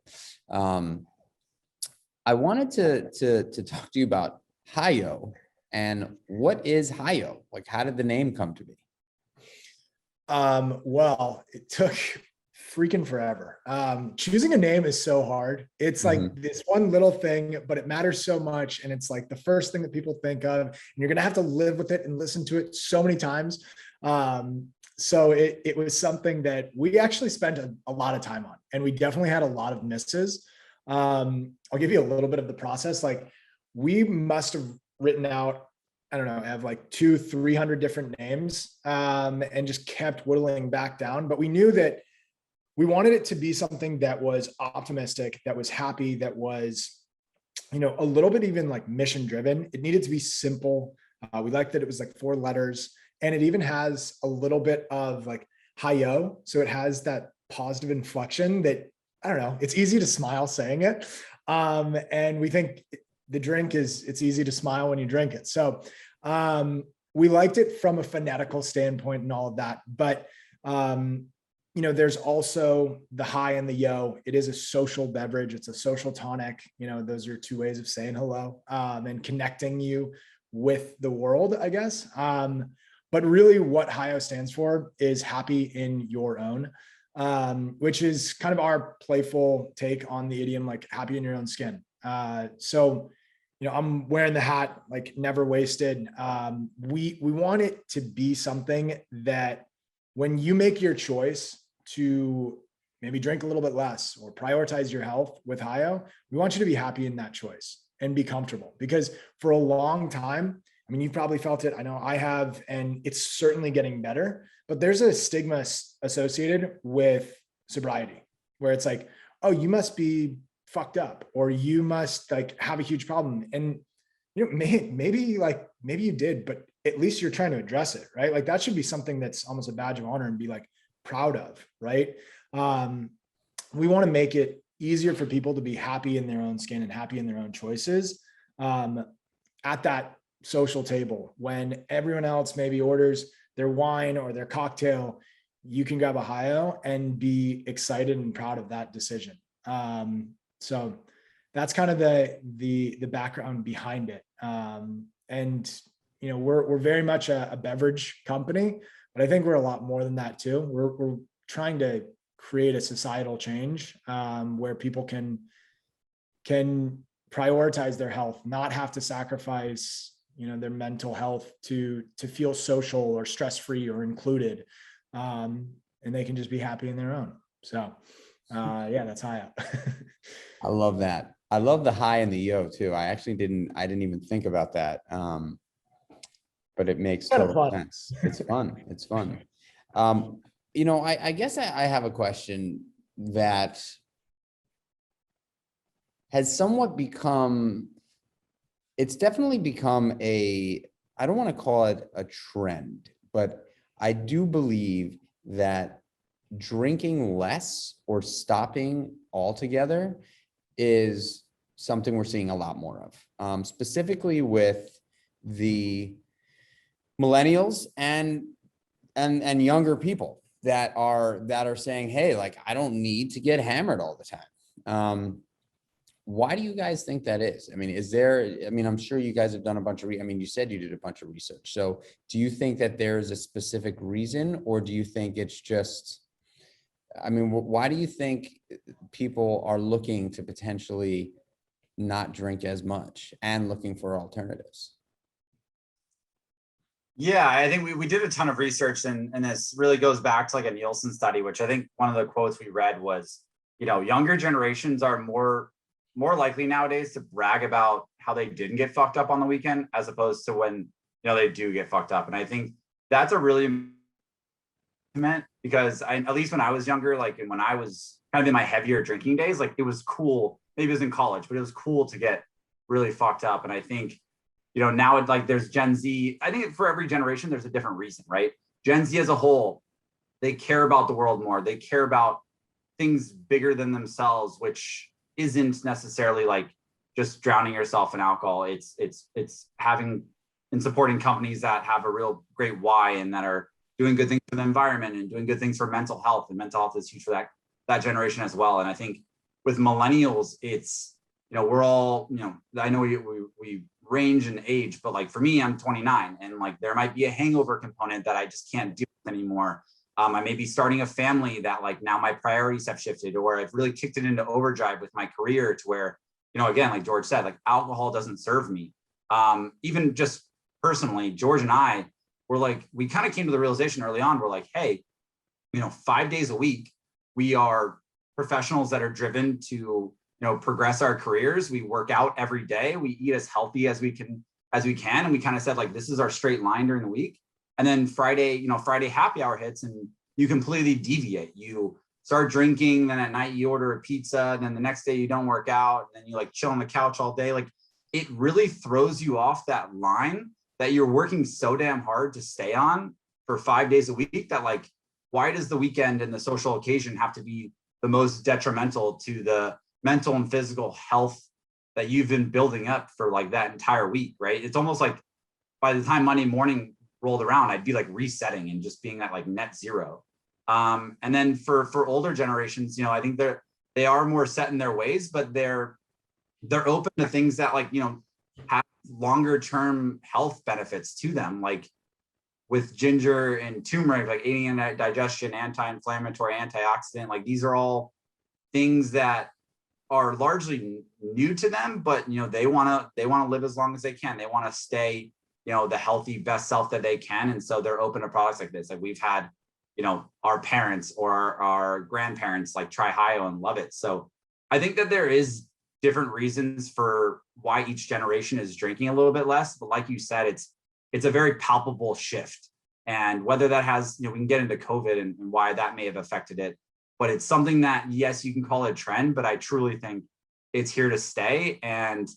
A: I wanted to talk to you about Hiyo. And what is Hiyo? Like, how did the name come to be?
C: Well, it took freaking forever. Choosing a name is so hard. It's like this one little thing, but it matters so much. And it's like the first thing that people think of, and you're going to have to live with it and listen to it so many times. So it was something that we actually spent a lot of time on, and we definitely had a lot of misses. I'll give you a little bit of the process. Like, we must have written out, I don't know, I have like 200-300 different names, and just kept whittling back down. But we knew that we wanted it to be something that was optimistic, that was happy, that was, a little bit even like mission driven. It needed to be simple. We liked that it was like 4 letters, and it even has a little bit of like Hiyo. So it has that positive inflection that, I don't know, it's easy to smile saying it. And we think the drink it's easy to smile when you drink it. So we liked it from a phonetical standpoint and all of that. But, there's also the hi and the yo. It is a social beverage. It's a social tonic. Those are 2 ways of saying hello, and connecting you with the world, I guess. But really what Hiyo stands for is happy in your own, which is kind of our playful take on the idiom, like happy in your own skin. So, I'm wearing the hat, like never wasted. We want it to be something that when you make your choice to maybe drink a little bit less or prioritize your health with Hiyo, we want you to be happy in that choice and be comfortable, because for a long time, I mean, you've probably felt it. I know I have, and it's certainly getting better, but there's a stigma associated with sobriety where it's like, oh, you must be fucked up, or you must like have a huge problem. And, you know, maybe you did, but at least you're trying to address it, right? Like that should be something that's almost a badge of honor and be like proud of, right? We want to make it easier for people to be happy in their own skin and happy in their own choices at that social table. When everyone else maybe orders their wine or their cocktail, you can grab a Hiyo and be excited and proud of that decision. So that's kind of the background behind it. And you know, we're very much a beverage company, but I think we're a lot more than that too. We're trying to create a societal change where people can prioritize their health, not have to sacrifice, you know, their mental health to feel social or stress-free or included. And they can just be happy in their own. So yeah, that's Hiyo.
A: I love that. I love the high and the yo too. I didn't even think about that. But it makes total sense. It's fun. It's fun. You know, I guess I have a question that has somewhat become, it's definitely become I don't want to call it a trend, but I do believe that drinking less or stopping altogether is something we're seeing a lot more of, specifically with the millennials and younger people that are saying, hey, like, I don't need to get hammered all the time. Why do you guys think that is? I mean, I'm sure you guys have done a bunch of, you said you did a bunch of research. So do you think that there's a specific reason, or do you think it's just, why do you think people are looking to potentially not drink as much and looking for alternatives?
B: Yeah, I think we did a ton of research, and this really goes back to like a Nielsen study, which I think one of the quotes we read was, you know, younger generations are more likely nowadays to brag about how they didn't get fucked up on the weekend, as opposed to when, you know, they do get fucked up. And I think that's a really meant, because at least when I was younger, like, and when I was kind of in my heavier drinking days, like, it was cool. Maybe it was in college, but it was cool to get really fucked up. And I think, you know, now it's like there's Gen Z. I think for every generation, there's a different reason, right? Gen Z as a whole, they care about the world more. They care about things bigger than themselves, which isn't necessarily like just drowning yourself in alcohol. It's having and supporting companies that have a real great why and that are doing good things for the environment and doing good things for mental health. And mental health is huge for that generation as well. And I think with millennials, it's, you know, we're all, you know, I know we range in age, but like for me, I'm 29, and like there might be a hangover component that I just can't deal with anymore. I may be starting a family that like now my priorities have shifted, or I've really kicked it into overdrive with my career to where, you know, again, like George said, like alcohol doesn't serve me. Even just personally, George and I were like, we kind of came to the realization early on, we're like, hey, you know, 5 days a week, we are professionals that are driven to, you know, progress our careers. We work out every day. We eat as healthy as we can. And we kind of said, like, this is our straight line during the week. And then Friday happy hour hits and you completely deviate. You start drinking, then at night you order a pizza, and then the next day you don't work out, and then you like chill on the couch all day. Like, it really throws you off that line that you're working so damn hard to stay on for 5 days a week, that like, why does the weekend and the social occasion have to be the most detrimental to the mental and physical health that you've been building up for like that entire week, right? It's almost like by the time Monday morning rolled around, I'd be like resetting and just being at like net zero. And then for older generations, you know, I think they are more set in their ways, but they're open to things that, like, you know, have longer term health benefits to them, like with ginger and turmeric, like aiding in digestion, anti-inflammatory, antioxidant. Like, these are all things that are largely new to them, but, you know, they want to live as long as they can. They want to stay, you know, the healthy best self that they can. And so they're open to products like this. Like, we've had, you know, our parents or our grandparents like try Hiyo and love it. So I think that there is different reasons for why each generation is drinking a little bit less. But like you said, it's a very palpable shift. And whether that has, we can get into COVID and why that may have affected it, but it's something that, yes, you can call it a trend, but I truly think it's here to stay. And,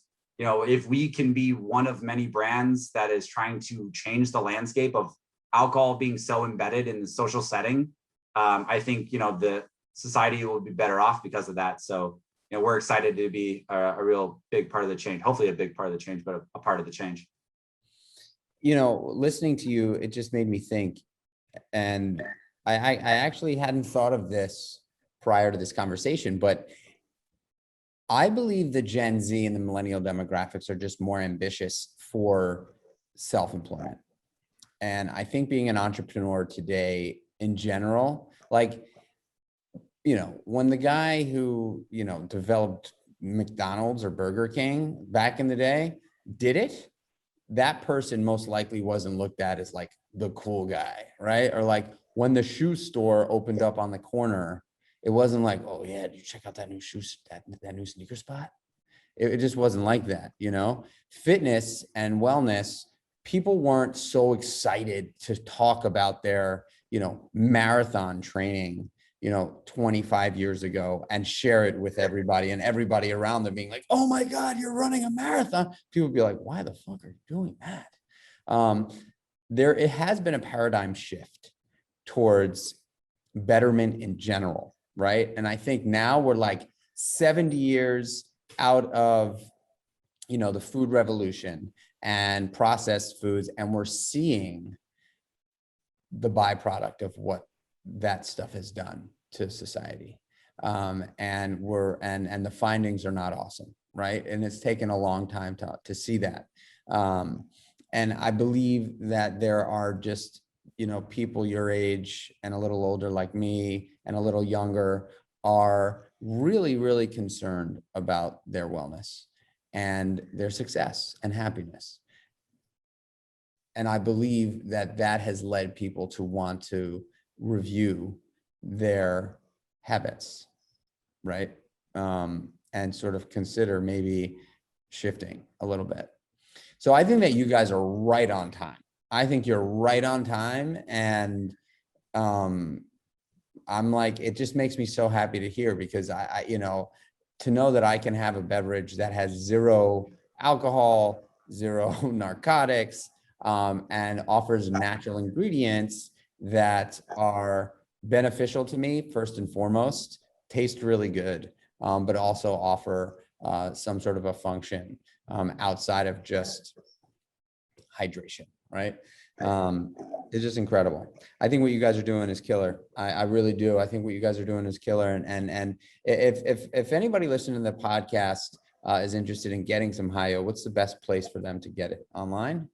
B: if we can be one of many brands that is trying to change the landscape of alcohol being so embedded in the social setting, I think, the society will be better off because of that. So, we're excited to be a real big part of the change, hopefully a big part of the change, but a part of the change.
A: Listening to you, it just made me think, and I actually hadn't thought of this prior to this conversation, but I believe the Gen Z and the millennial demographics are just more ambitious for self-employment. And I think being an entrepreneur today in general, like, when the guy who, developed McDonald's or Burger King back in the day did it, that person most likely wasn't looked at as like the cool guy, right? Or like when the shoe store opened up on the corner, it wasn't like, oh yeah, did you check out that new that new sneaker spot? It just wasn't like that, Fitness and wellness, people weren't so excited to talk about their, marathon training, 25 years ago and share it with everybody, and everybody around them being like, oh my God, you're running a marathon. People would be like, why the fuck are you doing that? It has been a paradigm shift towards betterment in general, right? And I think now we're like 70 years out of, the food revolution and processed foods, and we're seeing the byproduct of what that stuff has done to society. And the findings are not awesome, right? And it's taken a long time to see that. And I believe that there are just, people your age and a little older like me and a little younger are really, really concerned about their wellness and their success and happiness. And I believe that has led people to want to review their habits, right? And sort of consider maybe shifting a little bit. So I think that you guys are right on time. I think you're right on time. And I'm like, it just makes me so happy to hear, because I to know that I can have a beverage that has 0 alcohol, 0 narcotics, and offers natural ingredients that are beneficial to me, first and foremost, taste really good, but also offer some sort of a function outside of just hydration, right? It's just incredible. I think what you guys are doing is killer. I really do. I think what you guys are doing is killer. And if anybody listening to the podcast is interested in getting some Hiyo, what's the best place for them to get it? Online?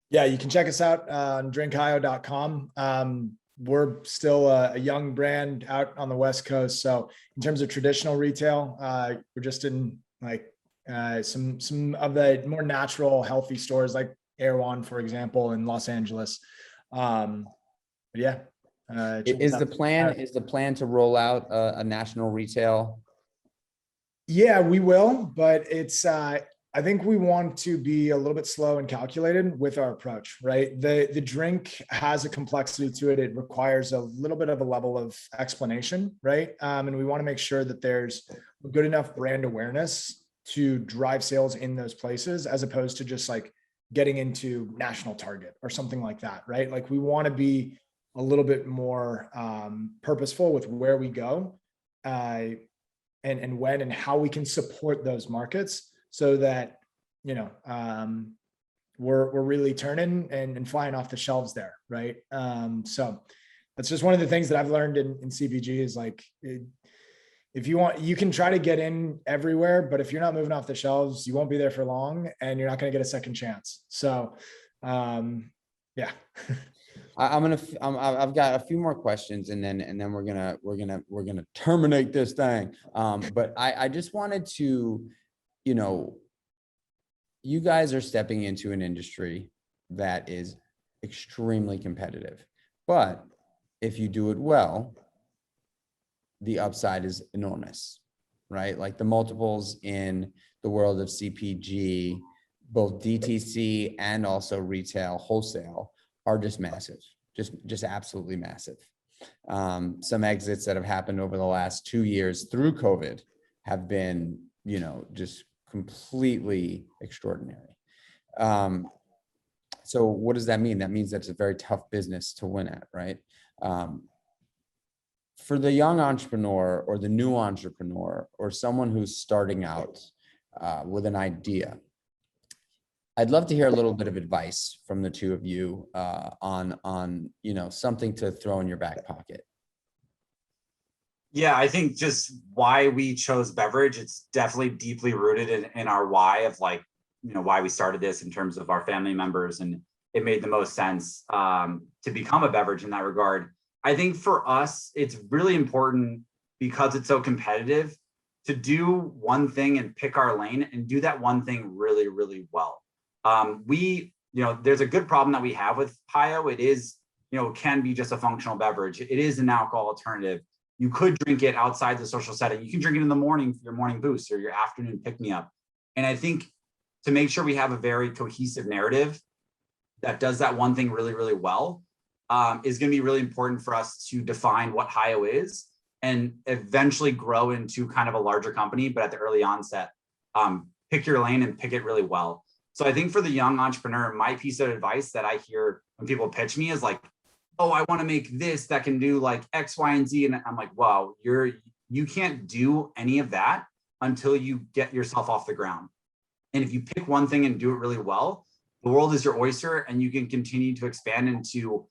C: Yeah, you can check us out on drinkio.com. We're still a young brand out on the West Coast. So in terms of traditional retail, we're just in like some of the more natural, healthy stores like Erewhon, for example, in Los Angeles. But yeah.
A: Is the plan to roll out a national retail?
C: Yeah, we will, but it's I think we want to be a little bit slow and calculated with our approach, right? The drink has a complexity to it. It requires a little bit of a level of explanation, right? And we want to make sure that there's good enough brand awareness to drive sales in those places, as opposed to just like getting into national target or something like that, right? Like we want to be a little bit more purposeful with where we go and when and how we can support those markets, so that, we're really turning and flying off the shelves there. Right. So that's just one of the things that I've learned in CPG is like, if you want, you can try to get in everywhere, but if you're not moving off the shelves, you won't be there for long and you're not going to get a second chance. So, yeah.
A: I've got a few more questions, and then we're gonna terminate this thing. But I just wanted to, you guys are stepping into an industry that is extremely competitive, but if you do it well, the upside is enormous, right? Like the multiples in the world of CPG both DTC and also retail wholesale are just massive, just absolutely massive. Some exits that have happened over the last 2 years through COVID have been, just completely extraordinary. So what does that mean? That means that's a very tough business to win at, right? For the young entrepreneur or the new entrepreneur or someone who's starting out with an idea, I'd love to hear a little bit of advice from the two of you on something to throw in your back pocket.
B: Yeah, I think just why we chose beverage, it's definitely deeply rooted in our why of why we started this in terms of our family members, and it made the most sense to become a beverage in that regard. I think for us, it's really important because it's so competitive to do one thing and pick our lane and do that one thing really, really well. There's a good problem that we have with Hiyo. It is, can be just a functional beverage. It is an alcohol alternative. You could drink it outside the social setting. You can drink it in the morning for your morning boost or your afternoon pick-me-up. And I think to make sure we have a very cohesive narrative that does that one thing really, really well, is going to be really important for us to define what Hiyo is and eventually grow into kind of a larger company. But at the early onset, pick your lane and pick it really well. So I think for the young entrepreneur, my piece of advice that I hear when people pitch me is like, oh, I want to make this that can do like X, Y, and Z. And I'm like, wow, you can't do any of that until you get yourself off the ground. And if you pick one thing and do it really well, the world is your oyster, and you can continue to expand into,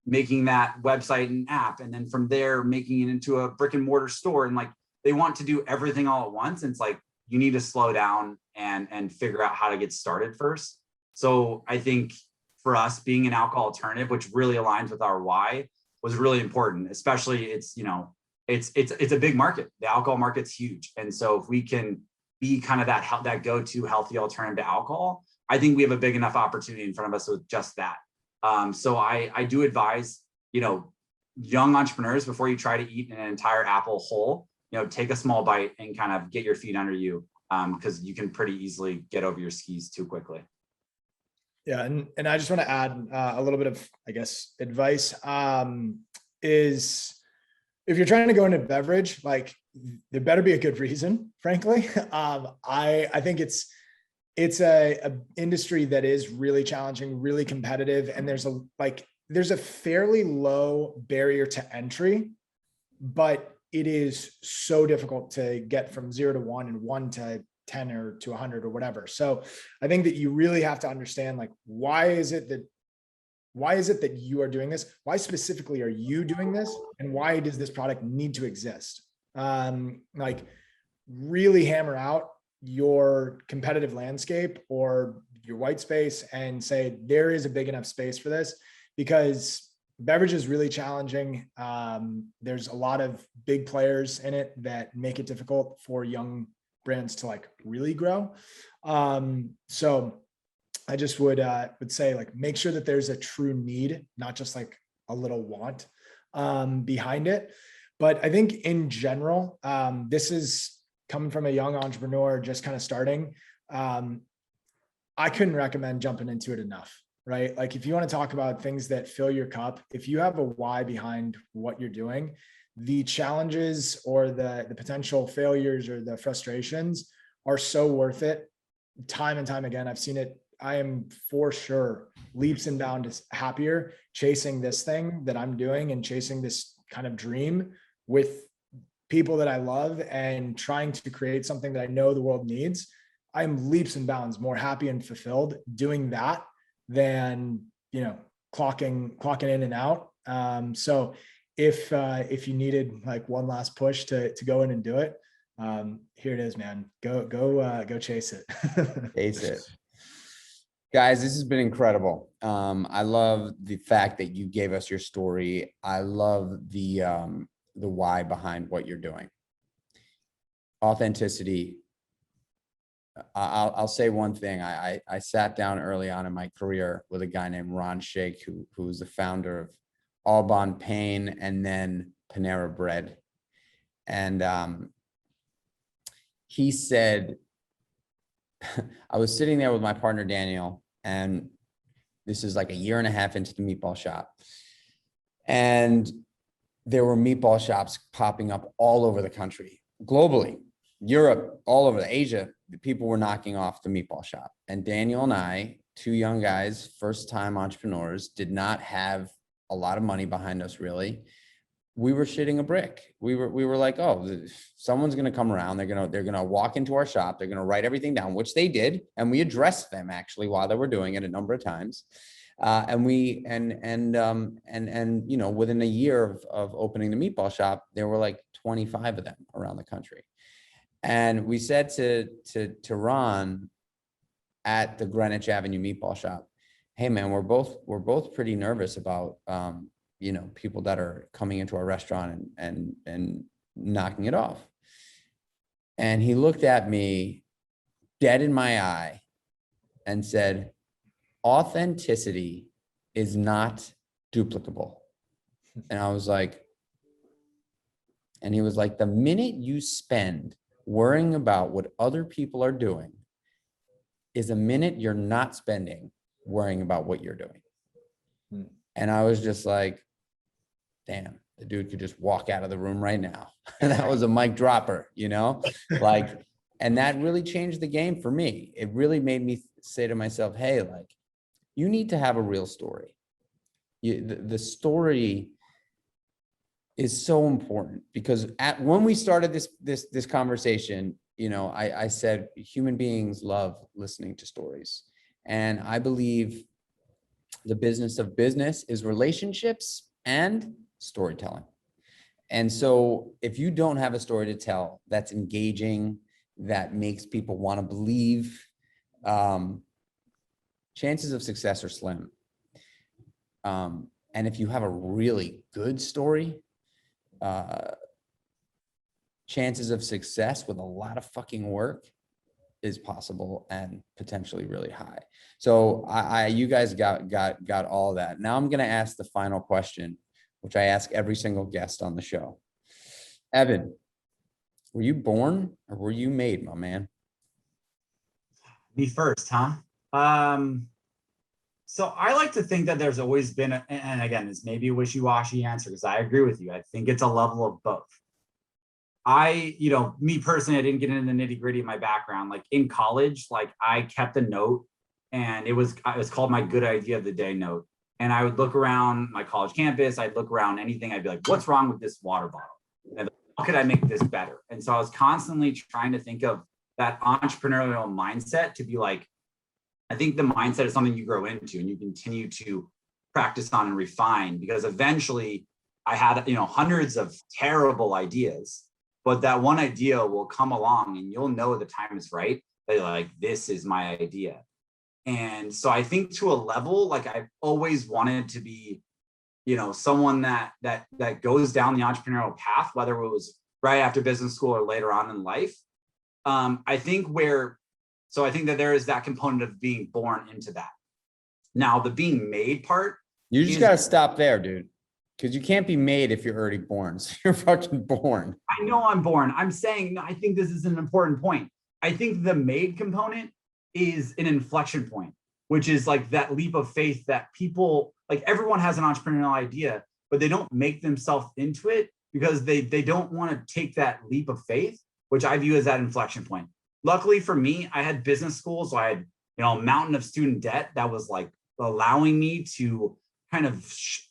B: making that website and app. And then from there, making it into a brick and mortar store. And they want to do everything all at once. And it's like, you need to slow down and figure out how to get started first. So I think for us, being an alcohol alternative, which really aligns with our why, was really important. Especially it's a big market. The alcohol market's huge. And so if we can be kind of that go-to healthy alternative to alcohol, I think we have a big enough opportunity in front of us with just that. So I do advise, young entrepreneurs, before you try to eat an entire apple whole, take a small bite and kind of get your feet under you, because you can pretty easily get over your skis too quickly.
C: Yeah. And I just want to add a little bit of, I guess, advice is if you're trying to go into beverage, there better be a good reason, frankly. I think it's a industry that is really challenging, really competitive. And there's a fairly low barrier to entry, but it is so difficult to get from 0 to 1 and 1 to 10 or to 100 or whatever. So I think that you really have to understand, why is it that you are doing this? Why specifically are you doing this? And why does this product need to exist? Really hammer out your competitive landscape or your white space and say, there is a big enough space for this, because beverage is really challenging. There's a lot of big players in it that make it difficult for young brands to really grow. So I just would say, make sure that there's a true need, not just a little want behind it. But I think in general, this is coming from a young entrepreneur just kind of starting. I couldn't recommend jumping into it enough, right? If you want to talk about things that fill your cup, if you have a why behind what you're doing, the challenges or the potential failures or the frustrations are so worth it. Time and time again, I've seen it. I am for sure leaps and bounds happier chasing this thing that I'm doing and chasing this kind of dream with people that I love and trying to create something that I know the world needs. I'm leaps and bounds more happy and fulfilled doing that than, clocking in and out. So if you needed one last push to go in and do it, here it is, man. Go chase it.
A: Chase it. Guys, this has been incredible. I love the fact that you gave us your story. I love the why behind what you're doing. Authenticity. I'll say one thing. I sat down early on in my career with a guy named Ron Shake, who was the founder of All Bon Pain and then Panera Bread. And he said, I was sitting there with my partner, Daniel, and this is like a year and a half into the meatball shop. And there were meatball shops popping up all over the country, globally, Europe, all over Asia. People were knocking off the meatball shop. And Daniel and I, two young guys, first time entrepreneurs, did not have a lot of money behind us, really. We were shitting a brick. We were like, oh, someone's going to come around. They're going to walk into our shop. They're going to write everything down, which they did. And we addressed them actually while they were doing it a number of times. And you know, within a year of opening the meatball shop, there were like 25 of them around the country. And we said to Ron at the Greenwich Avenue meatball shop, hey man, we're both pretty nervous about, you know, people that are coming into our restaurant and knocking it off. And he looked at me dead in my eye and said, authenticity is not duplicable. And I was like, and he was like, the minute you spend worrying about what other people are doing is a minute you're not spending worrying about what you're doing. And I was just like, damn, the dude could just walk out of the room right now. And that was a mic dropper, you know, like, and that really changed the game for me. It really made me say to myself, hey, like, you need to have a real story. The story is so important because when we started this conversation, you know, I said human beings love listening to stories. And I believe the business of business is relationships and storytelling. And so if you don't have a story to tell that's engaging, that makes people want to believe, chances of success are slim. And if you have a really good story, chances of success with a lot of fucking work is possible and potentially really high. So you guys got all that. Now I'm going to ask the final question, which I ask every single guest on the show. Evan, were you born or were you made, my man?
B: Me first, huh? So I like to think that there's always been, and again, it's maybe a wishy-washy answer because I agree with you. I think it's a level of both. You know, me personally, I didn't get into the nitty-gritty of my background. Like in college, like I kept a note and it was called my good idea of the day note. And I would look around my college campus, I'd look around anything, I'd be like, what's wrong with this water bottle? And how could I make this better? And so I was constantly trying to think of that entrepreneurial mindset to be like, I think the mindset is something you grow into and you continue to practice on and refine, because eventually I had, you know, hundreds of terrible ideas, but that one idea will come along and you'll know the time is right. That you're like, this is my idea. And so I think to a level, like I've always wanted to be, you know, someone that goes down the entrepreneurial path, whether it was right after business school or later on in life. I think that there is that component of being born into that. Now, the being made part.
A: You just got to stop there, dude. Because you can't be made if you're already born. So you're fucking born.
B: I know I'm born. I'm saying, I think this is an important point. I think the made component is an inflection point, which is like that leap of faith that people, like everyone has an entrepreneurial idea, but they don't make themselves into it because they don't want to take that leap of faith, which I view as that inflection point. Luckily for me, I had business school. So I had, you know, a mountain of student debt that was like allowing me to kind of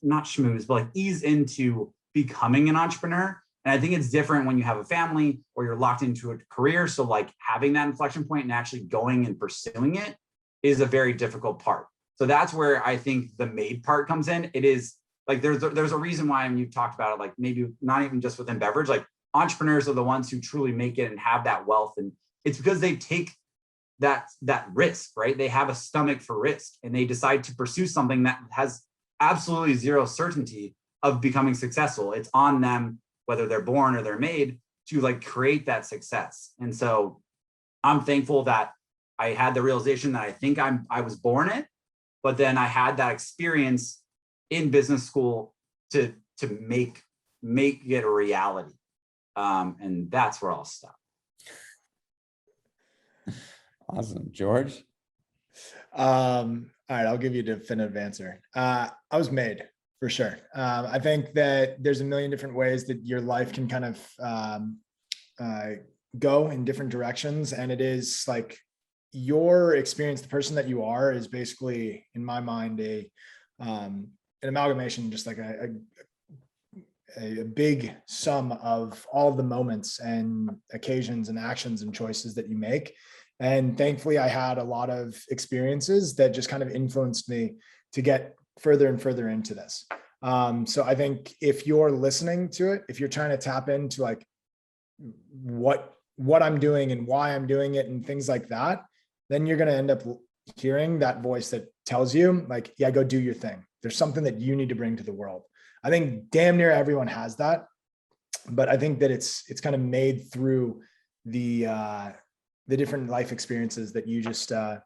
B: not schmooze, but like ease into becoming an entrepreneur. And I think it's different when you have a family or you're locked into a career. So like having that inflection point and actually going and pursuing it is a very difficult part. So that's where I think the made part comes in. It is like, there's a reason why, and you've talked about it, like maybe not even just within beverage, like entrepreneurs are the ones who truly make it and have that wealth. And it's because they take that risk, right? They have a stomach for risk and they decide to pursue something that has absolutely zero certainty of becoming successful. It's on them, whether they're born or they're made, to like create that success. And so I'm thankful that I had the realization that I think I was born it, but then I had that experience in business school to make it a reality. And that's where I'll stop.
A: Awesome. George?
C: All right, I'll give you a definitive answer. I was made, for sure. I think that there's a million different ways that your life can kind of go in different directions. And it is like your experience, the person that you are is basically, in my mind, an amalgamation, just like a big sum of all of the moments and occasions and actions and choices that you make. And thankfully, I had a lot of experiences that just kind of influenced me to get further and further into this. So I think if you're listening to it, if you're trying to tap into like what I'm doing and why I'm doing it and things like that, then you're going to end up hearing that voice that tells you like, yeah, go do your thing. There's something that you need to bring to the world. I think damn near everyone has that, but I think that it's kind of made through the different life experiences that you just are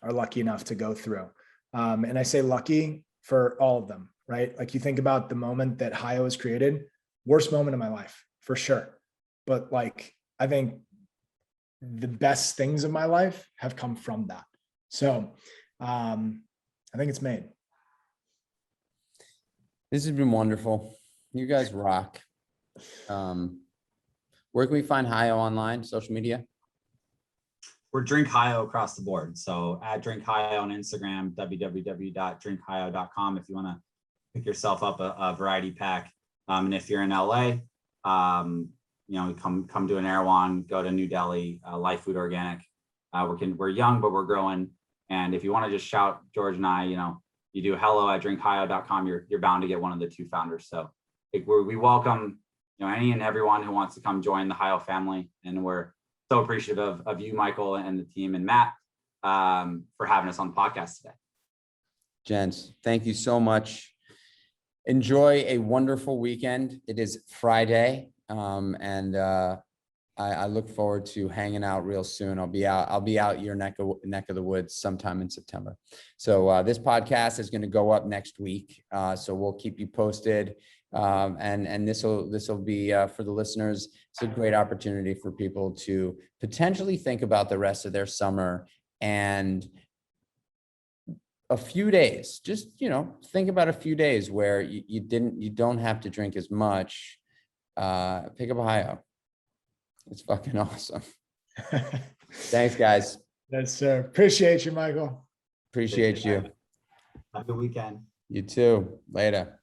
C: lucky enough to go through. And I say lucky for all of them, right? Like you think about the moment that Hiyo was created, worst moment of my life, for sure. But like, I think the best things of my life have come from that. So I think it's made.
A: This has been wonderful. You guys rock. Where can we find Hiyo online, social media?
B: We're Drink Hiyo across the board. So at Drink Hiyo on Instagram, www.drinkhiyo.com if you want to pick yourself up a variety pack. And if you're in LA, come do an Erewhon, go to New Delhi, Life Food Organic. We're young, but we're growing. And if you want to just shout George and I, you do hello@drinkhiyo.com, you're bound to get one of the two founders. So we welcome any and everyone who wants to come join the Hiyo family. And we're so appreciative of you, Michael, and the team, and Matt for having us on the podcast today.
A: Gents, thank you so much. Enjoy a wonderful weekend. It is Friday, and I look forward to hanging out real soon. I'll be out your neck of the woods sometime in September. So this podcast is going to go up next week. So we'll keep you posted. And this will be for the listeners. It's a great opportunity for people to potentially think about the rest of their summer and a few days. Just think about a few days where you don't have to drink as much. Pick up a Hiyo. It's fucking awesome. Thanks, guys.
C: Yes, sir. Appreciate you, Michael.
A: Appreciate you.
B: Have a good weekend.
A: You too. Later.